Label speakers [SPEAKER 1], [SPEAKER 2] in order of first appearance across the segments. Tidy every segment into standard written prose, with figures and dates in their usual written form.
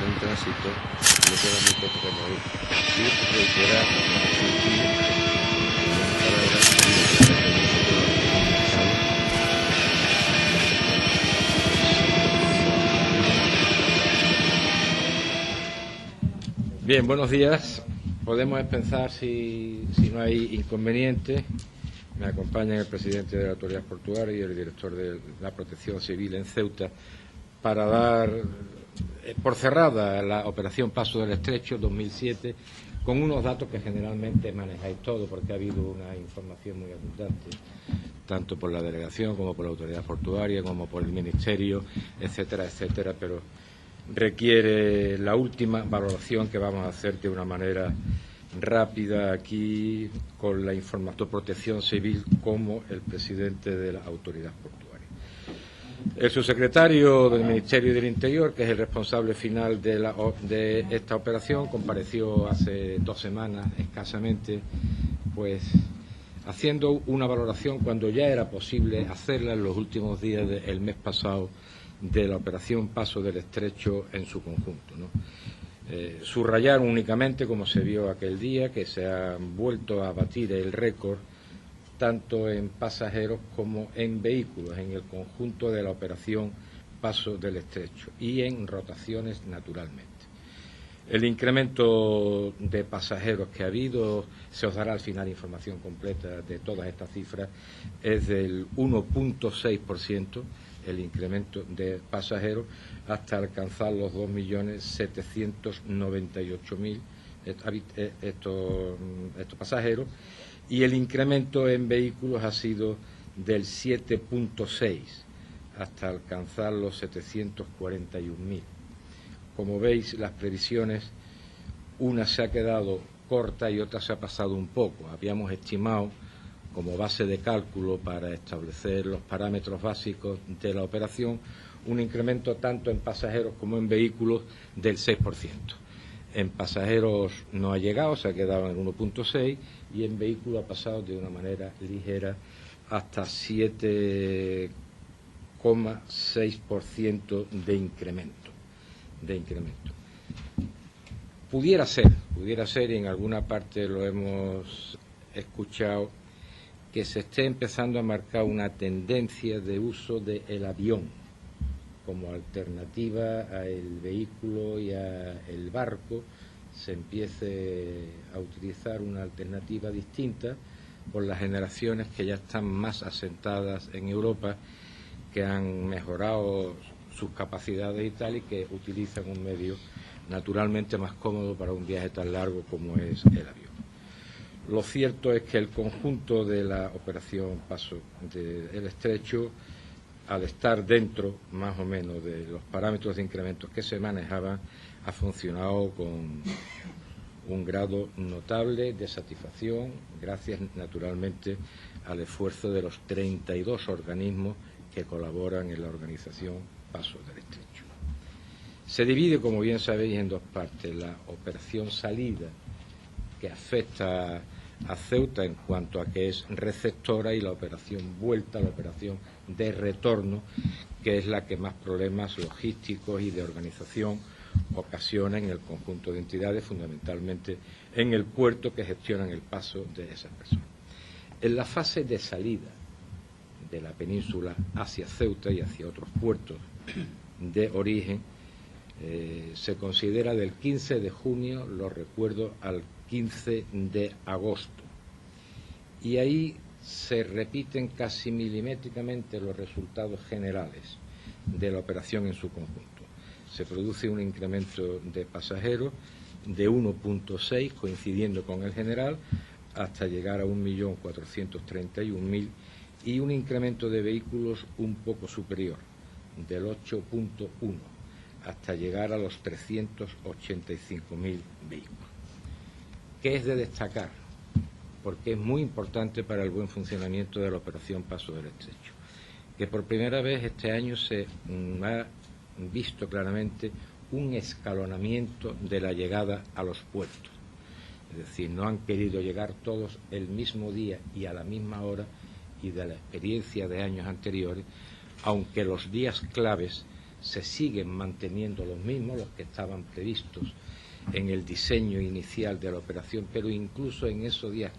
[SPEAKER 1] en tránsito, me queda muy poco que añadir. Sí, reiterar Bien, buenos días. Podemos empezar si no hay inconveniente. Me acompañan el presidente de la Autoridad Portuaria y el director de la Protección Civil en Ceuta para dar por cerrada la operación Paso del Estrecho 2007 con unos datos que generalmente manejáis todo, porque ha habido una información muy abundante, tanto por la delegación como por la Autoridad Portuaria, como por el Ministerio, etcétera, etcétera, pero requiere la última valoración que vamos a hacer de una manera rápida aquí con la información de Protección Civil como el presidente de la Autoridad Portuaria. El subsecretario del Ministerio del Interior, que es el responsable final de esta operación, compareció hace 2 semanas escasamente, pues haciendo una valoración cuando ya era posible hacerla en los últimos días del mes pasado de la operación Paso del Estrecho en su conjunto, ¿no? Subrayar únicamente, como se vio aquel día, que se ha vuelto a batir el récord tanto en pasajeros como en vehículos en el conjunto de la operación Paso del Estrecho y en rotaciones naturalmente. El incremento de pasajeros que ha habido, se os dará al final información completa de todas estas cifras, es del 1,6%, el incremento de pasajeros, hasta alcanzar los 2.798.000 estos pasajeros, y el incremento en vehículos ha sido del 7,6 hasta alcanzar los 741.000. Como veis, las previsiones, una se ha quedado corta y otra se ha pasado un poco. Habíamos estimado, como base de cálculo para establecer los parámetros básicos de la operación, un incremento tanto en pasajeros como en vehículos del 6%. En pasajeros no ha llegado, se ha quedado en el 1,6, y en vehículos ha pasado de una manera ligera hasta 7,6% de incremento. Pudiera ser, y en alguna parte lo hemos escuchado, que se esté empezando a marcar una tendencia de uso del avión como alternativa al vehículo y al barco. Se empiece a utilizar una alternativa distinta por las generaciones que ya están más asentadas en Europa, que han mejorado sus capacidades y tal, y que utilizan un medio naturalmente más cómodo para un viaje tan largo como es el avión. Lo cierto es que el conjunto de la operación Paso del Estrecho, al estar dentro más o menos de los parámetros de incrementos que se manejaban, ha funcionado con un grado notable de satisfacción, gracias naturalmente al esfuerzo de los 32 organismos que colaboran en la organización Paso del Estrecho. Se divide, como bien sabéis, en 2 partes: la operación salida, que afecta a Ceuta en cuanto a que es receptora, y la operación vuelta, la operación de retorno, que es la que más problemas logísticos y de organización ocasiona en el conjunto de entidades, fundamentalmente en el puerto, que gestionan el paso de esas personas. En la fase de salida de la península hacia Ceuta y hacia otros puertos de origen, se considera del 15 de junio, lo recuerdo, al 15 de agosto. Y ahí se repiten casi milimétricamente los resultados generales de la operación en su conjunto. Se produce un incremento de pasajeros de 1,6, coincidiendo con el general, hasta llegar a 1.431.000, y un incremento de vehículos un poco superior, del 8,1, hasta llegar a los 385.000 vehículos. ¿Qué es de destacar? Porque es muy importante para el buen funcionamiento de la operación Paso del Estrecho, que por primera vez este año se ha visto claramente un escalonamiento de la llegada a los puertos. Es decir, no han querido llegar todos el mismo día y a la misma hora, y de la experiencia de años anteriores, aunque los días claves se siguen manteniendo los mismos, los que estaban previstos en el diseño inicial de la operación, pero incluso en esos días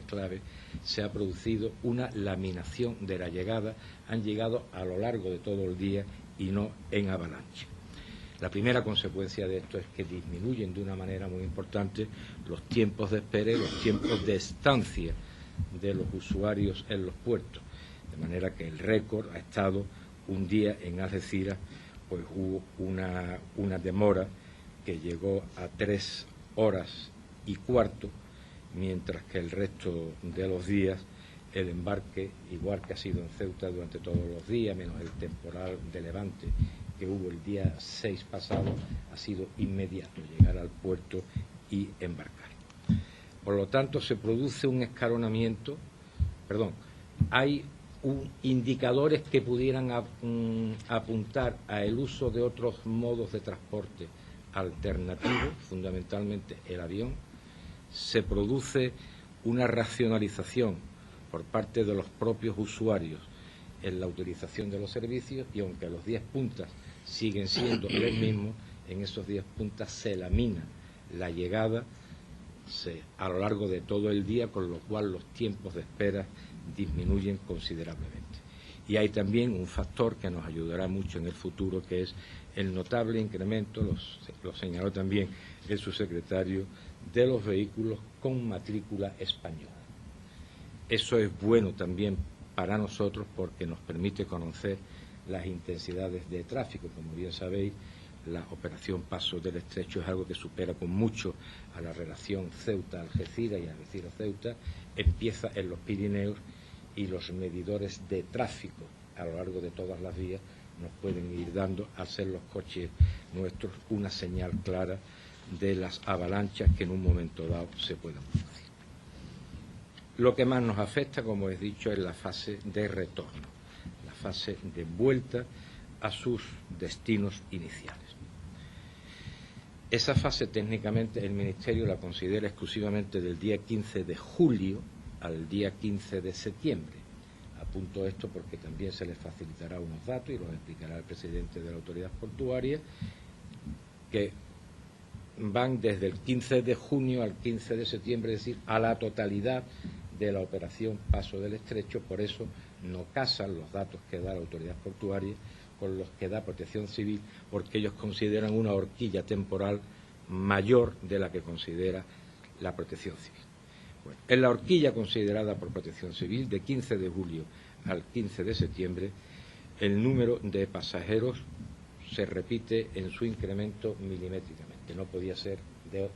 [SPEAKER 1] clave se ha producido una laminación de la llegada, han llegado a lo largo de todo el día y no en avalancha. La primera consecuencia de esto es que disminuyen de una manera muy importante los tiempos de espera y los tiempos de estancia de los usuarios en los puertos, de manera que el récord ha estado un día en Algeciras, pues hubo una demora que llegó a 3 horas y cuarto, mientras que el resto de los días el embarque, igual que ha sido en Ceuta durante todos los días, menos el temporal de levante que hubo el día 6 pasado, ha sido inmediato llegar al puerto y embarcar. Por lo tanto, se produce un escalonamiento, hay indicadores que pudieran apuntar a el uso de otros modos de transporte alternativos, fundamentalmente el avión. Se produce una racionalización por parte de los propios usuarios en la utilización de los servicios, y aunque los 10 puntas siguen siendo los mismos, en esos 10 puntas se lamina la llegada a lo largo de todo el día, con lo cual los tiempos de espera disminuyen considerablemente. Y hay también un factor que nos ayudará mucho en el futuro, que es el notable incremento, lo señaló también el subsecretario, de los vehículos con matrícula española. Eso es bueno también para nosotros porque nos permite conocer las intensidades de tráfico. Como bien sabéis, la operación Paso del Estrecho es algo que supera con mucho a la relación Ceuta-Algeciras y Algeciras-Ceuta. Empieza en los Pirineos y los medidores de tráfico a lo largo de todas las vías nos pueden ir dando, al ser los coches nuestros, una señal clara de las avalanchas que en un momento dado se pueden producir. Lo que más nos afecta, como he dicho, es la fase de retorno, la fase de vuelta a sus destinos iniciales. Esa fase técnicamente el Ministerio la considera exclusivamente del día 15 de julio al día 15 de septiembre. Apunto esto porque también se les facilitará unos datos y los explicará el presidente de la autoridad portuaria, que van desde el 15 de junio al 15 de septiembre, es decir, a la totalidad de la operación Paso del Estrecho. Por eso no casan los datos que da la autoridad portuaria con los que da Protección Civil, porque ellos consideran una horquilla temporal mayor de la que considera la Protección Civil. Bueno, en la horquilla considerada por Protección Civil, de 15 de julio al 15 de septiembre, el número de pasajeros se repite en su incremento milimétricamente. No podía ser de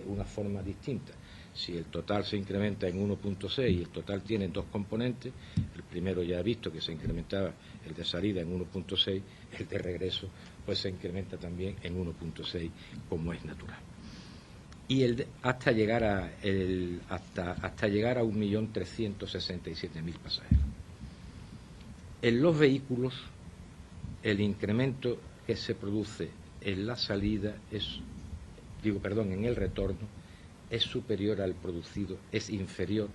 [SPEAKER 1] una forma distinta. Si el total se incrementa en 1.6 y el total tiene dos componentes, el primero ya he visto que se incrementaba el de salida en 1.6, el de regreso pues se incrementa también en 1.6, como es natural. Y hasta llegar a 1.367.000 pasajeros. En los vehículos, el incremento que se produce en la salida en el retorno es superior al producido, es inferior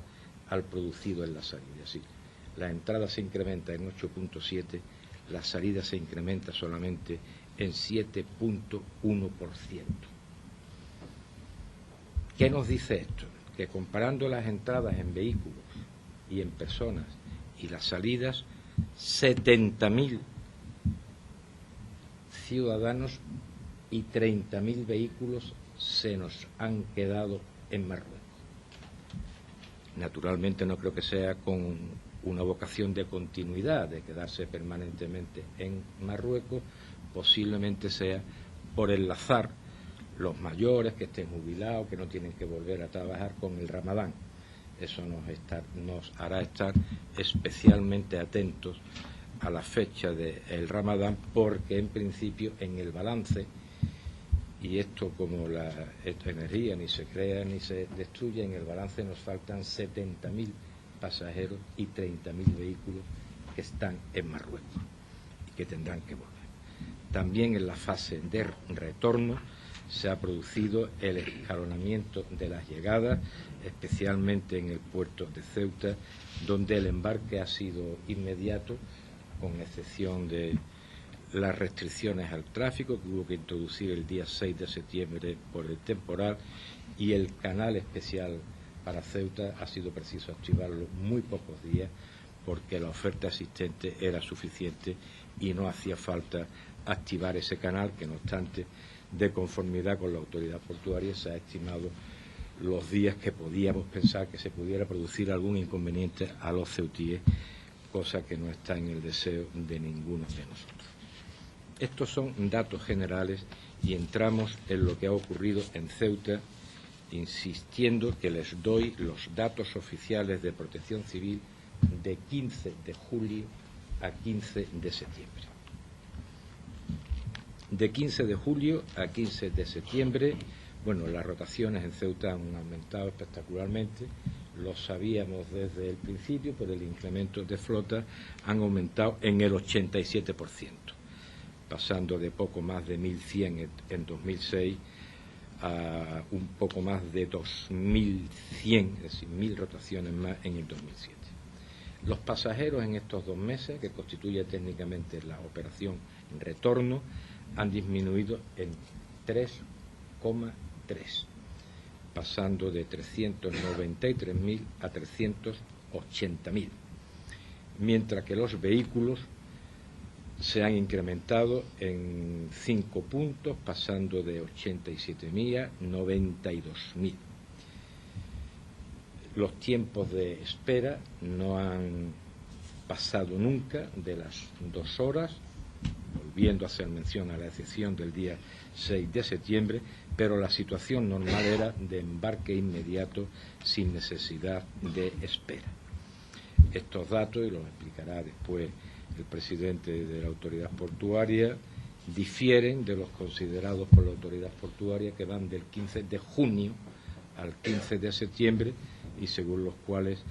[SPEAKER 1] al producido en la salida. Es decir, la entrada se incrementa en 8.7, la salida se incrementa solamente en 7.1%. ¿Qué nos dice esto? Que comparando las entradas en vehículos y en personas y las salidas, 70.000 ciudadanos y 30.000 vehículos se nos han quedado en Marruecos. Naturalmente no creo que sea con una vocación de continuidad, de quedarse permanentemente en Marruecos, posiblemente sea por enlazar los mayores que estén jubilados, que no tienen que volver a trabajar, con el Ramadán. Eso nos hará estar especialmente atentos a la fecha del Ramadán, porque en principio en el balance, y esto como esta energía ni se crea ni se destruye, en el balance nos faltan 70.000 pasajeros y 30.000 vehículos que están en Marruecos y que tendrán que volver. También en la fase de retorno se ha producido el escalonamiento de las llegadas, especialmente en el puerto de Ceuta, donde el embarque ha sido inmediato, con excepción de las restricciones al tráfico que hubo que introducir el día 6 de septiembre por el temporal, y el canal especial para Ceuta ha sido preciso activarlo muy pocos días porque la oferta existente era suficiente y no hacía falta activar ese canal, que no obstante, de conformidad con la autoridad portuaria, se ha estimado los días que podíamos pensar que se pudiera producir algún inconveniente a los ceutíes, cosa que no está en el deseo de ninguno de nosotros. Estos son datos generales y entramos en lo que ha ocurrido en Ceuta, insistiendo que les doy los datos oficiales de Protección Civil de 15 de julio a 15 de septiembre. De 15 de julio a 15 de septiembre, bueno, las rotaciones en Ceuta han aumentado espectacularmente, lo sabíamos desde el principio, pero el incremento de flota han aumentado en el 87%, pasando de poco más de 1.100 en 2006 a un poco más de 2.100, es decir, 1.000 rotaciones más en el 2007. Los pasajeros en estos 2 meses, que constituye técnicamente la operación retorno, han disminuido en 3,3, pasando de 393.000 a 380.000, mientras que los vehículos se han incrementado en 5 puntos, pasando de 87.000 a 92.000. Los tiempos de espera no han pasado nunca de las 2 horas, volviendo a hacer mención a la excepción del día 6 de septiembre, pero la situación normal era de embarque inmediato sin necesidad de espera. Estos datos, y los explicará después el presidente de la autoridad portuaria, difieren de los considerados por la autoridad portuaria, que van del 15 de junio al 15 de septiembre, y según los cuales,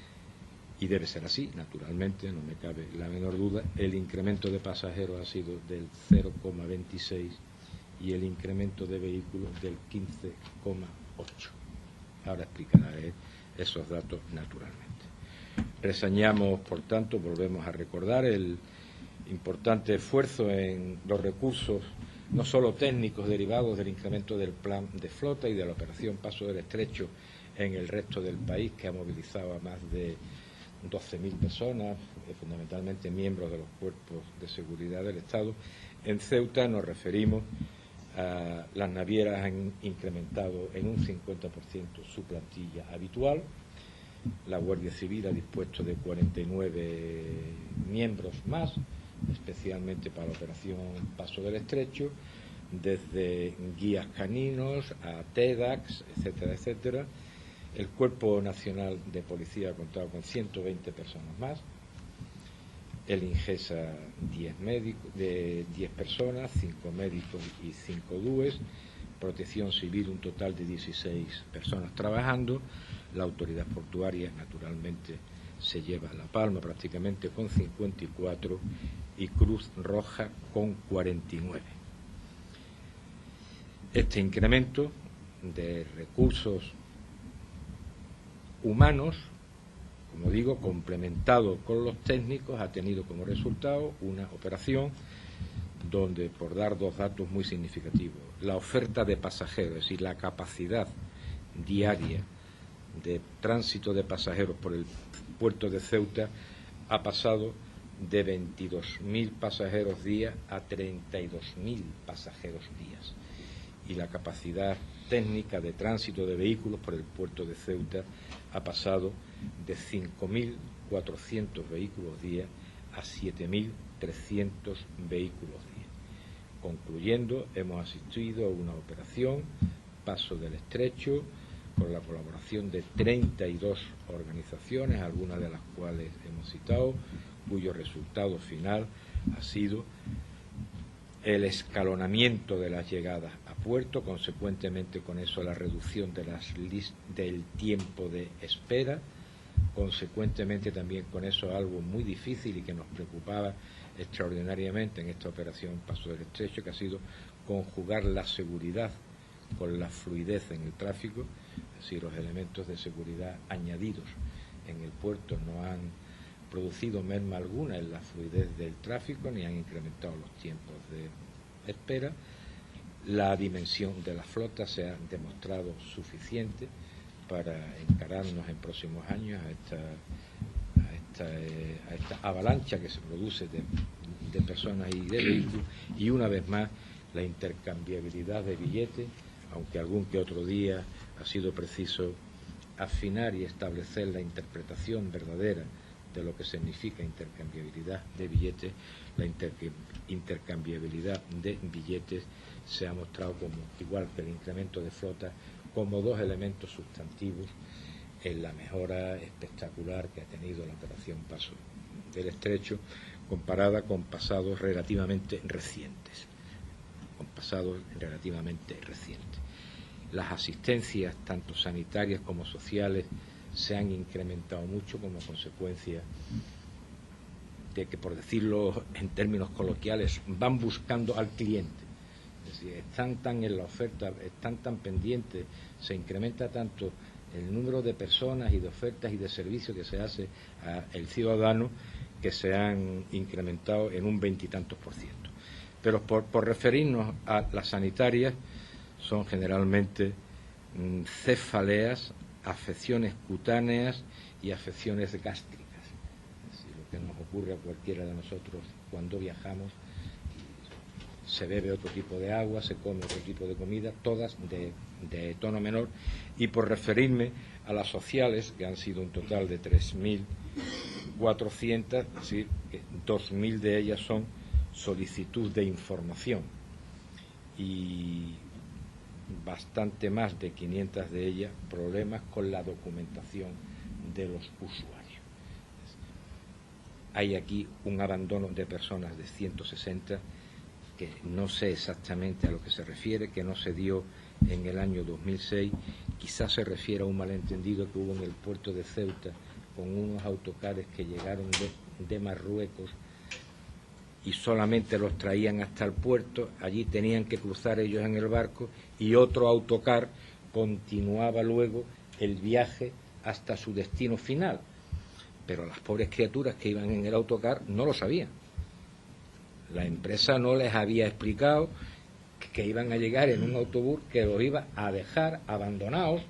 [SPEAKER 1] y debe ser así, naturalmente, no me cabe la menor duda, el incremento de pasajeros ha sido del 0,26 y el incremento de vehículos del 15,8. Ahora explicaré esos datos naturalmente. Reseñamos, por tanto, volvemos a recordar el importante esfuerzo en los recursos, no solo técnicos derivados del incremento del plan de flota y de la operación Paso del Estrecho en el resto del país, que ha movilizado a más de 12.000 personas, fundamentalmente miembros de los cuerpos de seguridad del Estado. En Ceuta nos referimos a las navieras han incrementado en un 50% su plantilla habitual. La Guardia Civil ha dispuesto de 49 miembros más, especialmente para la operación Paso del Estrecho, desde guías caninos a TEDAX, etcétera, etcétera. El Cuerpo Nacional de Policía ha contado con 120 personas más. El INGESA 10 personas, 5 médicos y 5 DUES. Protección Civil un total de 16 personas trabajando. La autoridad portuaria, naturalmente, se lleva la palma prácticamente con 54 y Cruz Roja con 49. Este incremento de recursos humanos, como digo, complementado con los técnicos, ha tenido como resultado una operación donde, por dar 2 datos muy significativos, la oferta de pasajeros, es decir, la capacidad diaria de tránsito de pasajeros por el puerto de Ceuta ha pasado de 22.000 pasajeros día a 32.000 pasajeros días, y la capacidad técnica de tránsito de vehículos por el puerto de Ceuta ha pasado de 5.400 vehículos día a 7.300 vehículos día. Concluyendo, hemos asistido a una operación Paso del Estrecho con la colaboración de 32 organizaciones, algunas de las cuales hemos citado, cuyo resultado final ha sido el escalonamiento de las llegadas a puerto, consecuentemente con eso la reducción de del tiempo de espera, consecuentemente también con eso algo muy difícil y que nos preocupaba extraordinariamente en esta operación Paso del Estrecho, que ha sido conjugar la seguridad con la fluidez en el tráfico, es decir, los elementos de seguridad añadidos en el puerto no han producido merma alguna en la fluidez del tráfico ni han incrementado los tiempos de espera. La dimensión de la flota se ha demostrado suficiente para encararnos en próximos años a esta avalancha que se produce de personas y de vehículos, y una vez más la intercambiabilidad de billetes, aunque algún que otro día ha sido preciso afinar y establecer la interpretación verdadera de lo que significa intercambiabilidad de billetes. La intercambiabilidad de billetes se ha mostrado como, igual que el incremento de flota, como dos elementos sustantivos en la mejora espectacular que ha tenido la operación Paso del Estrecho, comparada con pasados relativamente recientes. Las asistencias, tanto sanitarias como sociales, se han incrementado mucho como consecuencia de que, por decirlo en términos coloquiales, van buscando al cliente. Es decir, están tan en la oferta, están tan pendientes, se incrementa tanto el número de personas y de ofertas y de servicios que se hace al ciudadano, que se han incrementado en un 20 y tantos %. Pero por referirnos a las sanitarias, son generalmente cefaleas, afecciones cutáneas y afecciones gástricas. Es decir, lo que nos ocurre a cualquiera de nosotros cuando viajamos: se bebe otro tipo de agua, se come otro tipo de comida, todas de tono menor. Y por referirme a las sociales, que han sido un total de 3.400, es decir, que 2.000 de ellas son solicitud de información y bastante más de 500 de ellas problemas con la documentación de los usuarios. Hay aquí un abandono de personas de 160 que no sé exactamente a lo que se refiere, que no se dio en el año 2006, quizás se refiere a un malentendido que hubo en el puerto de Ceuta con unos autocares que llegaron de Marruecos y solamente los traían hasta el puerto. Allí tenían que cruzar ellos en el barco y otro autocar continuaba luego el viaje hasta su destino final. Pero las pobres criaturas que iban en el autocar no lo sabían. La empresa no les había explicado que iban a llegar en un autobús que los iba a dejar abandonados,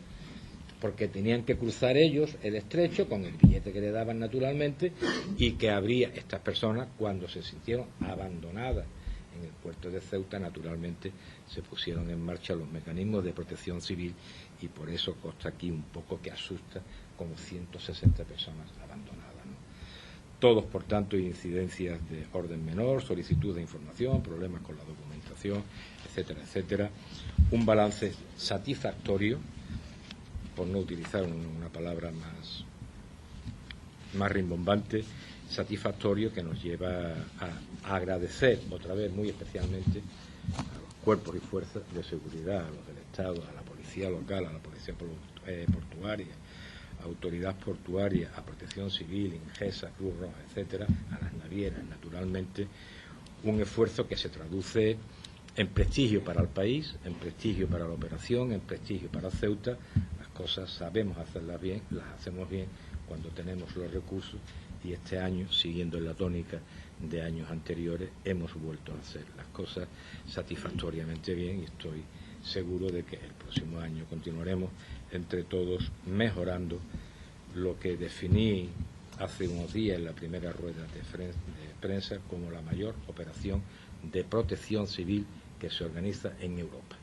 [SPEAKER 1] porque tenían que cruzar ellos el estrecho con el billete que le daban naturalmente, y que habría estas personas, cuando se sintieron abandonadas en el puerto de Ceuta, naturalmente se pusieron en marcha los mecanismos de protección civil, y por eso consta aquí un poco que asusta, como 160 personas abandonadas, ¿no? Todos, por tanto, incidencias de orden menor, solicitud de información, problemas con la documentación, etcétera, etcétera. Un balance satisfactorio, por no utilizar una palabra más rimbombante, satisfactorio, que nos lleva a agradecer otra vez muy especialmente a los cuerpos y fuerzas de seguridad, a los del Estado, a la policía local, a la policía portuaria, a autoridad portuaria, a Protección Civil, Ingesa, Cruz Roja, etcétera, a las navieras, naturalmente, un esfuerzo que se traduce en prestigio para el país, en prestigio para la operación, en prestigio para Ceuta. Las cosas sabemos hacerlas bien, las hacemos bien cuando tenemos los recursos, y este año, siguiendo en la tónica de años anteriores, hemos vuelto a hacer las cosas satisfactoriamente bien, y estoy seguro de que el próximo año continuaremos entre todos mejorando lo que definí hace unos días en la primera rueda de prensa como la mayor operación de protección civil que se organiza en Europa.